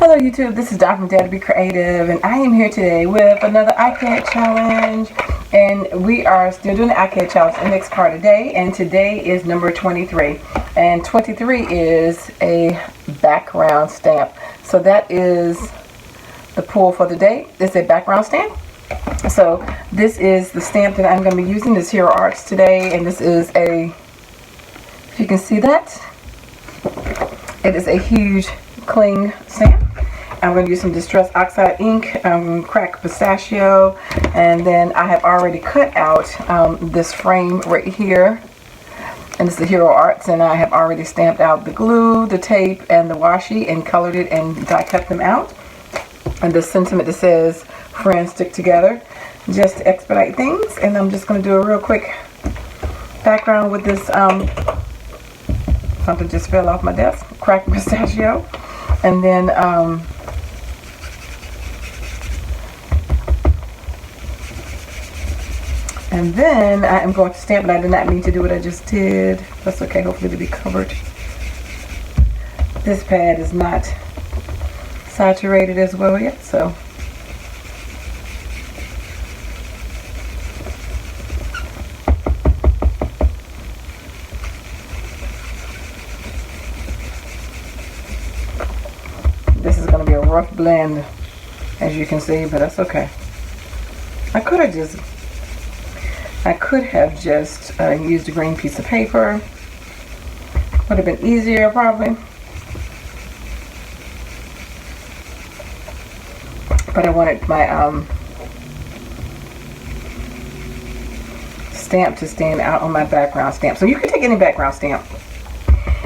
Hello YouTube, this is Doc from DaretoBeCreative, and I am here today with another ICAD challenge, and we are still doing the ICAD challenge index card today, and today is number 23, and 23 is a background stamp. So that is the pull for the day. It's a background stamp. So this is the stamp that I'm going to be using, this Hero Arts today, and this is a, if you can see that, it is a huge cling stamp. I'm going to use some Distress Oxide ink, cracked pistachio, and then I have already cut out this frame right here, and it's the Hero Arts, and I have already stamped out the glue, the tape, and the washi, and colored it and die cut them out. And the sentiment that says "Friends stick together," just to expedite things. And I'm just going to do a real quick background with this something just fell off my desk, cracked pistachio, and then I am going to stamp it. I did not mean to do what I just did. That's okay. Hopefully it'll be covered. This pad is not saturated as well yet, so this is going to be a rough blend, as you can see, but that's okay. I could have just used a green piece of paper. Would have been easier probably. But I wanted my stamp to stand out on my background stamp. So you can take any background stamp.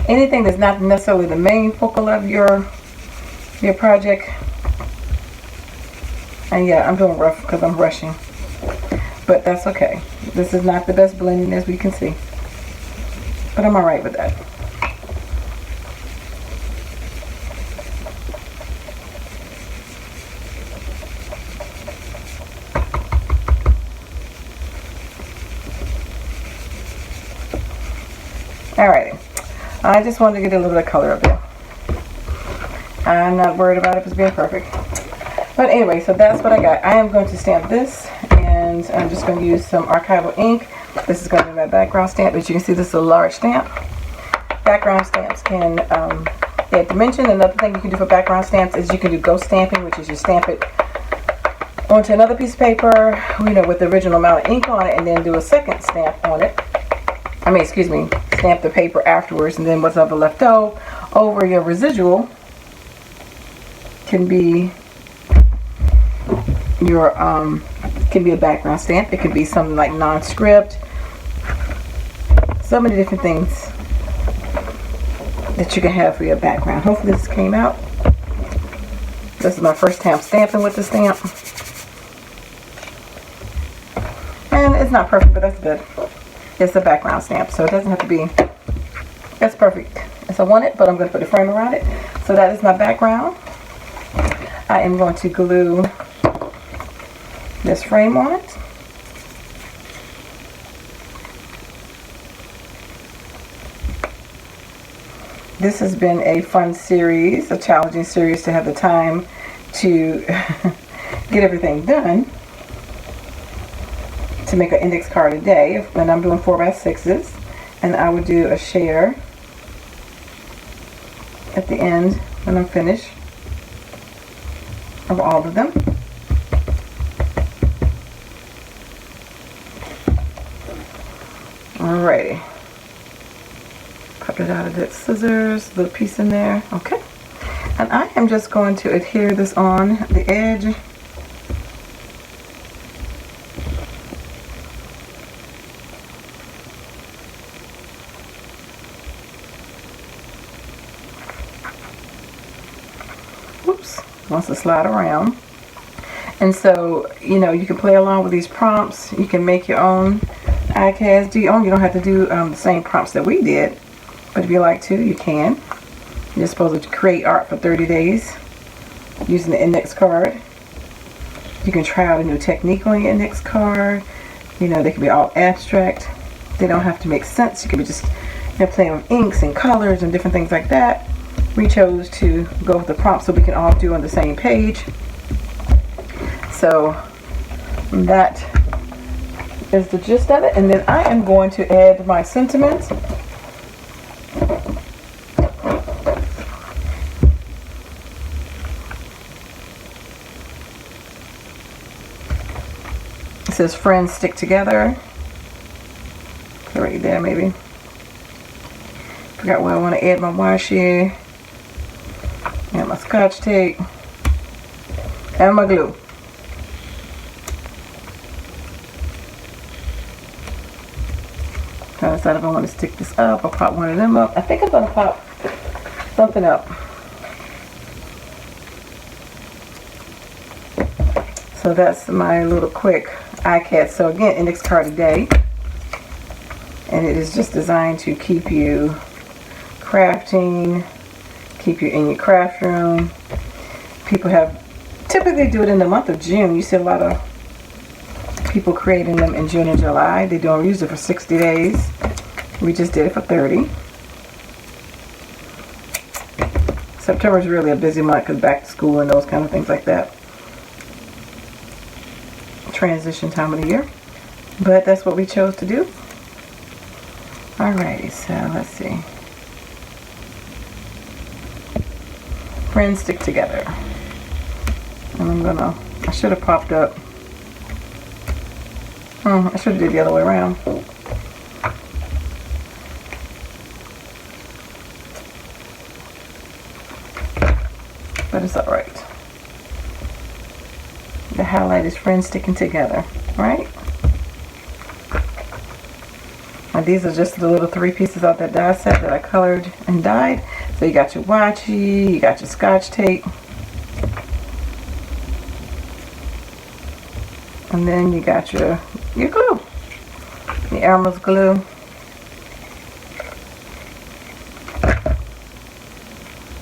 Anything that's not necessarily the main focal of your project. And yeah, I'm doing rough because I'm rushing. But that's okay. This is not the best blending, as we can see. But I'm alright with that. Alrighty. I just wanted to get a little bit of color up there. I'm not worried about it if it's being perfect. But anyway, so that's what I got. I am going to stamp this, and I'm just going to use some archival ink. This is going to be my background stamp. As you can see, this is a large stamp. Background stamps can add dimension. Another thing you can do for background stamps is you can do ghost stamping, which is you stamp it onto another piece of paper, you know, with the original amount of ink on it, and then do a second stamp on it. I mean, excuse me, stamp the paper afterwards, and then what's ever left over your residual can be your can be a background stamp. It could be something like non-script. So many different things that you can have for your background. Hopefully this came out. This is my first time stamping with the stamp, and it's not perfect, but that's good. It's a background stamp, so it doesn't have to be as perfect as I want it, but I'm going to put a frame around it. So that is my background. I am going to glue this frame on it. This has been a fun series, a challenging series to have the time to get everything done, to make an index card a day. When I'm doing 4x6s, and I would do a share at the end when I'm finished of all of them. Alrighty, pop it out of that scissors, little piece in there. Okay, and I am just going to adhere this on the edge. Whoops, wants to slide around. And so, you know, you can play along with these prompts. You can make your own ICADs. You don't have to do the same prompts that we did, but if you like to, you can. You're supposed to create art for 30 days using the index card. You can try out a new technique on your index card. You know, they can be all abstract. They don't have to make sense. You can be just, you know, playing with inks and colors and different things like that. we chose to go with the prompt so we can all do on the same page. So that is the gist of it. And then I am going to add my sentiments. It says friends stick together. Okay, right there maybe. Forgot where I want to add my washi. And my scotch tape. And my glue. Trying to decide if I want to stick this up or pop one of them up. I think I'm going to pop something up. So that's my little quick ICAD. So again, index card a day. And it is just designed to keep you crafting, keep you in your craft room. People typically do it in the month of June. You see a lot of people creating them in June and July. They don't use it for 60 days. We just did it for 30. September is really a busy month because back to school and those kind of things like that. Transition time of the year. But that's what we chose to do. Alrighty, so let's see. Friends stick together. And I should have popped up. I should have did the other way around. But it's alright. The highlight is friends sticking together, right? And these are just the little 3 pieces out that die set that I colored and dyed. So you got your washi, you got your scotch tape. And then you got your glue, the Elmer's glue.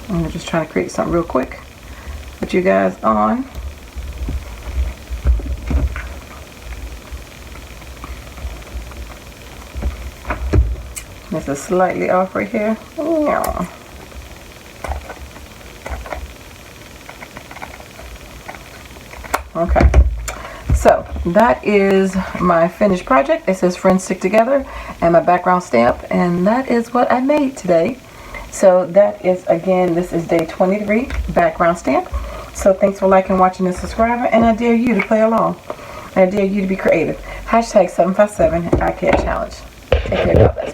I'm just trying to create something real quick with you guys on. This is slightly off right here. Okay. So that is my finished project. It says friends stick together and my background stamp, and that is what I made today. So that is, again, this is day 23 background stamp. So thanks for liking, watching, and subscribing, and I dare you to play along. I dare you to be creative. #757 ICAD challenge. Take care, God bless.